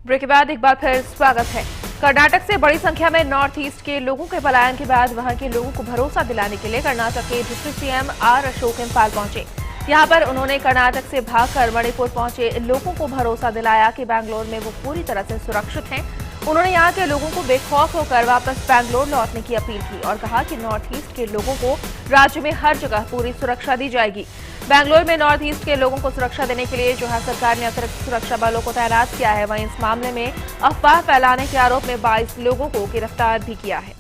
Break के बाद एक बार फिर स्वागत है। कर्नाटक से बड़ी संख्या में नॉर्थ ईस्ट के लोगों के पलायन के बाद वहां के लोगों को भरोसा दिलाने के लिए कर्नाटक के डिप्टी सीएम आर अशोक इम्फाल पहुंचे। यहां पर उन्होंने कर्नाटक से भागकर मणिपुर पहुंचे लोगों को भरोसा दिलाया कि बैंगलोर में वो पूरी तरह से सुरक्षित हैं। उन्होंने यहां के लोगों को बेखौफ होकर वापस बैंगलोर लौटने की अपील की और कहा कि नॉर्थ ईस्ट के लोगों को राज्य में हर जगह पूरी सुरक्षा दी जाएगी। बैंगलोर में नॉर्थ ईस्ट के लोगों को सुरक्षा देने के लिए जहां सरकार ने अतिरिक्त सुरक्षा बलों को तैनात किया है, वहीं इस मामले में अफवाह फैलाने के आरोप में 22 लोगों को गिरफ्तार भी किया है।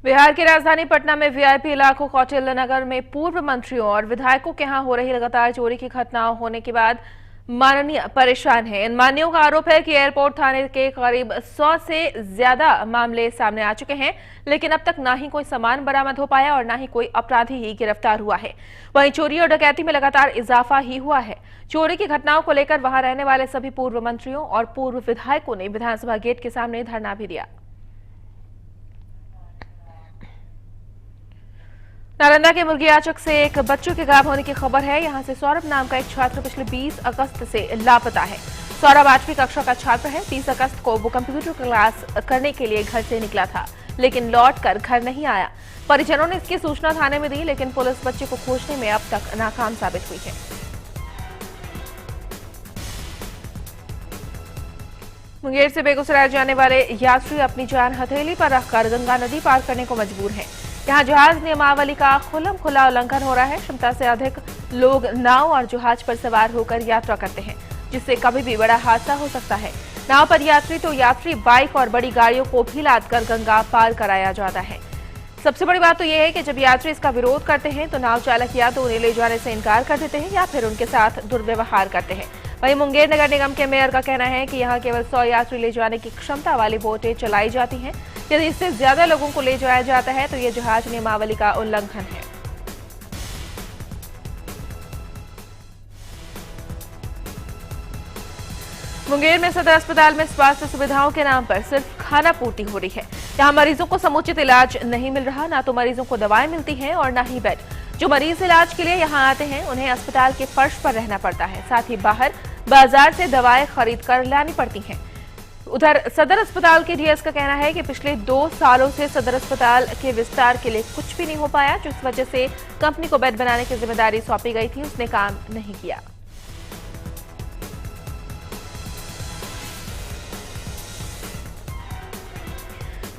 बिहार की राजधानी पटना में वीआईपी इलाकों कौटिल्य नगर में पूर्व मंत्रियों और विधायकों के यहां हो रही लगातार चोरी की घटनाओं होने के बाद माननीय परेशान हैं। इन माननीयों का आरोप है कि एयरपोर्ट थाने के करीब 100 से ज्यादा मामले सामने आ चुके हैं, लेकिन अब तक ना ही कोई सामान बरामद हो पाया और ना ही कोई अपराधी ही गिरफ्तार हुआ है। वहीं चोरी और डकैती में लगातार इजाफा ही हुआ है। चोरी की घटनाओं को लेकर वहां रहने वाले सभी पूर्व मंत्रियों और पूर्व विधायकों ने विधानसभा गेट के सामने धरना भी दिया। नालंदा के मुर्गियाचक से एक बच्चों के गायब होने की खबर है। यहां से सौरभ नाम का एक छात्र पिछले 20 अगस्त से लापता है। सौरभ 8वीं कक्षा का छात्र है। 30 अगस्त को वो कंप्यूटर क्लास करने के लिए घर से निकला था, लेकिन लौटकर घर नहीं आया। परिजनों ने इसकी सूचना थाने में दी, लेकिन पुलिस बच्चे को खोजने में अब तक नाकाम साबित हुई है। मुंगेर से बेगूसराय जाने वाले यात्री अपनी जान हथेली पर रखकर गंगा नदी पार करने को मजबूर हैं। यहाँ जहाज नियमावली का खुला उल्लंघन हो रहा है। क्षमता से अधिक लोग नाव और जहाज पर सवार होकर यात्रा करते हैं, जिससे कभी भी बड़ा हादसा हो सकता है। नाव पर यात्री बाइक और बड़ी गाड़ियों को भी लादकर गंगा पार कराया जाता है। सबसे बड़ी बात तो यह है कि जब यात्री इसका विरोध करते हैं तो नाव चालक या तो उन्हें ले जाने से इनकार कर देते हैं या फिर उनके साथ दुर्व्यवहार करते हैं। वहीं मुंगेर नगर निगम के मेयर का कहना है कि यहाँ केवल 100 यात्री ले जाने की क्षमता वाली बोटें चलाई जाती हैं। यदि इससे ज्यादा लोगों को ले जाया जाता है तो यह जहाज नियमावली का उल्लंघन है। मुंगेर में सदर अस्पताल में स्वास्थ्य सुविधाओं के नाम पर सिर्फ खाना पूर्ति हो रही है। यहाँ मरीजों को समुचित इलाज नहीं मिल रहा, ना तो मरीजों को दवाएं मिलती हैं और ना ही बेड। जो मरीज इलाज के लिए यहाँ आते हैं उन्हें अस्पताल के फर्श पर रहना पड़ता है, साथ ही बाहर बाजार से दवाएं खरीद कर लानी पड़ती हैं। उधर सदर अस्पताल के डीएस का कहना है कि पिछले 2 सालों से सदर अस्पताल के विस्तार के लिए कुछ भी नहीं हो पाया, जिस वजह से कंपनी को बेड बनाने की जिम्मेदारी सौंपी गई थी, उसने काम नहीं किया।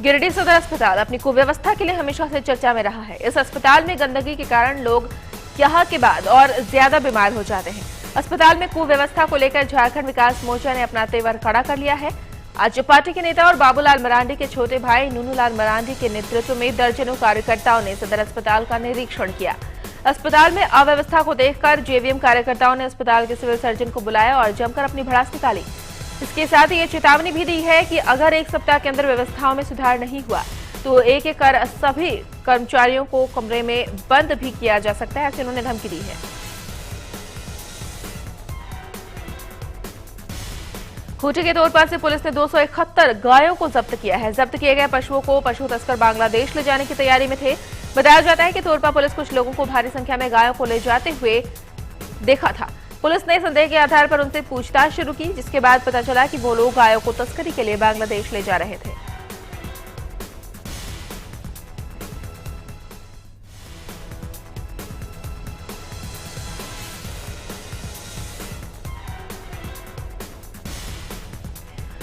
गिरिडीह सदर अस्पताल अपनी कुव्यवस्था के लिए हमेशा से चर्चा में रहा है। इस अस्पताल में गंदगी के कारण लोग यहाँ के बाद और ज्यादा बीमार हो जाते हैं। अस्पताल में कुव्यवस्था को लेकर झारखंड विकास मोर्चा ने अपना तेवर खड़ा कर लिया है। आज पार्टी के नेता और बाबूलाल मरांडी के छोटे भाई नूनूलाल मरांडी के नेतृत्व में दर्जनों कार्यकर्ताओं ने सदर अस्पताल का निरीक्षण किया। अस्पताल में अव्यवस्था को देखकर जेवीएम कार्यकर्ताओं ने अस्पताल के सिविल सर्जन को बुलाया और जमकर अपनी भड़ास निकाली। इसके साथ ही ये चेतावनी भी दी है कि अगर 1 सप्ताह के अंदर व्यवस्थाओं में सुधार नहीं हुआ तो एक एक कर सभी कर्मचारियों को कमरे में बंद भी किया जा सकता है, ऐसे उन्होंने धमकी दी है। खूंटी के तोरपा से पुलिस ने 271 गायों को जब्त किया है। जब्त किए गए पशुओं को पशु तस्कर बांग्लादेश ले जाने की तैयारी में थे। बताया जाता है कि तोरपा पुलिस कुछ लोगों को भारी संख्या में गायों को ले जाते हुए देखा था। पुलिस ने संदेह के आधार पर उनसे पूछताछ शुरू की, जिसके बाद पता चला कि वो लोग गायों को तस्करी के लिए बांग्लादेश ले जा रहे थे।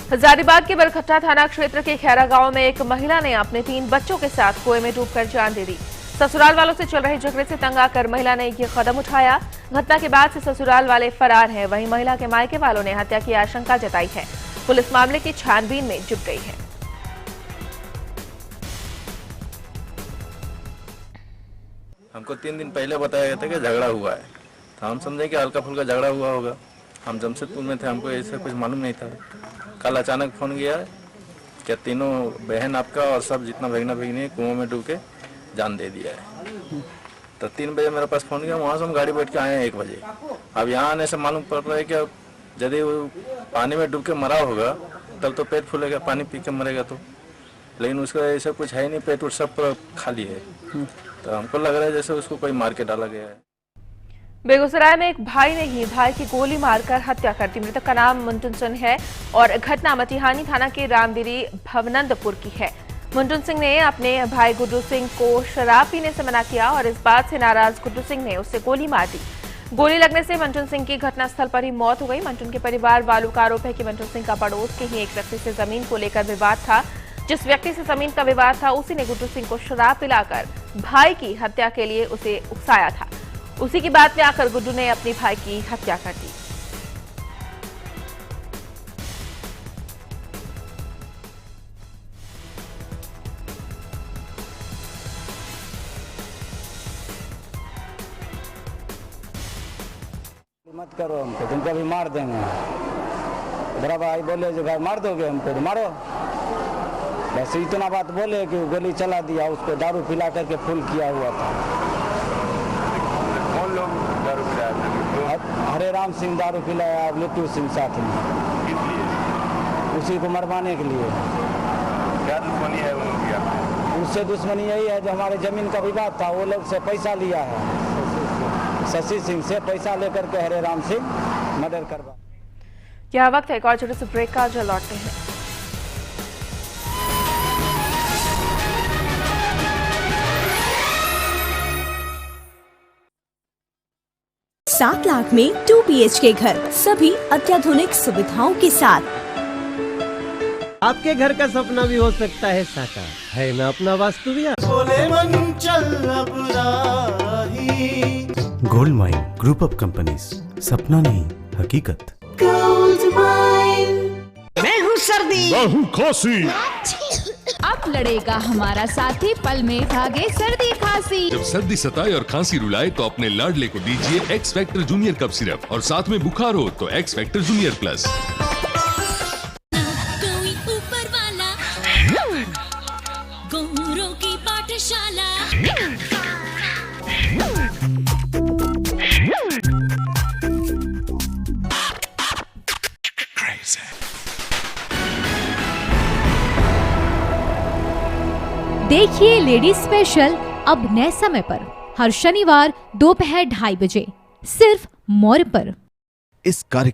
हजारीबाग के बरकट्टा थाना क्षेत्र के खैरा गांव में एक महिला ने अपने 3 बच्चों के साथ कुएं में डूबकर जान दे दी। ससुराल वालों से चल रहे झगड़े से तंग आकर महिला ने ये कदम उठाया। घटना के बाद से ससुराल वाले फरार हैं। वहीं महिला के मायके वालों ने हत्या की आशंका जताई है। पुलिस मामले की छानबीन में जुट गई है। हमको 3 दिन पहले बताया गया था कि झगड़ा हुआ है, तो हम समझे कि हल्का फुल्का झगड़ा हुआ होगा। हम जमशेदपुर में थे, हमको ऐसा कुछ मालूम नहीं था। कल अचानक फोन गया कि तीनों बहन आपका और सब जितना भगना भगनी कुआं में डूब के जान दे दिया है। तो 3 बजे मेरे पास फोन गया, वहाँ से हम गाड़ी बैठ के आए हैं 1 बजे। अब यहाँ आने से मालूम पड़ रहा है कि यदि वो पानी में डूब के मरा होगा तब तो पेट फूलेगा, पानी पी के मरेगा तो। लेकिन उसका ऐसा कुछ है ही नहीं, पेट सब पूरा खाली है। तो हमको लग रहा है जैसे उसको कोई मार के डाला गया है। बेगूसराय में एक भाई ने ही भाई की गोली मारकर हत्या कर दी। मृतक का नाम मुंटुन सिंह है और घटना मटिहानी थाना के रामगिरी भवनंदपुर की है। मुंटुन सिंह ने अपने भाई गुड्डू सिंह को शराब पीने से मना किया और इस बात से नाराज गुड्डू सिंह ने उससे गोली मार दी। गोली लगने से मंटुन सिंह की घटनास्थल पर ही मौत हो गई। मंटुन के परिवार वालों का आरोप है कि मंटुन सिंह का पड़ोस के ही एक व्यक्ति से जमीन को लेकर विवाद था। जिस व्यक्ति से जमीन का विवाद था उसी ने गुड्डू सिंह को शराब पिलाकर भाई की हत्या के लिए उसे उकसाया था। उसी की बात में आकर गुड्डू ने अपने भाई की हत्या कर दी। मत करो हमको, तुमको अभी मार देंगे। बड़ा भाई बोले जो भाई मार दोगे हमको तो मारो, बस इतना बात बोले कि गोली चला दिया। उसको दारू पिला करके फुल किया हुआ था। कौन लोग दारू पिलाया था? हरे राम सिंह दारू पिलाया, लिट्टू सिंह साथ में। किस लिए? उसी को मरवाने के लिए। क्या दुश्मनी है उनकी? उससे दुश्मनी यही है जो हमारे जमीन का विवाद था, वो लोग से पैसा लिया है। शशि सिंह से पैसा लेकर के हरे राम सिंह मर्डर करवा। यह वक्त है एक और छोटे से ब्रेक का, जो लौटते हैं। $7 लाख में 2 BHK घर, सभी अत्याधुनिक सुविधाओं के साथ। आपके घर का सपना भी हो सकता है साकार, है ना अपना Vastu Vihar. Gold Mine group of companies, सपना नहीं हकीकत। मैं हूँ सर्दी, मैं हूँ खांसी। अब लड़ेगा हमारा साथी, पल में भागे सर्दी खांसी। जब सर्दी सताए और खांसी रुलाए तो अपने लाडले को दीजिए X factor junior cough syrup, और साथ में बुखार हो तो एक्स फैक्टर जूनियर प्लस। कोई ऊपर वाला, गोरों की पाठशाला। देखिए लेडीज स्पेशल अब नए समय पर हर शनिवार दोपहर 2:30 बजे सिर्फ मोर पर। इस कार्यक्रम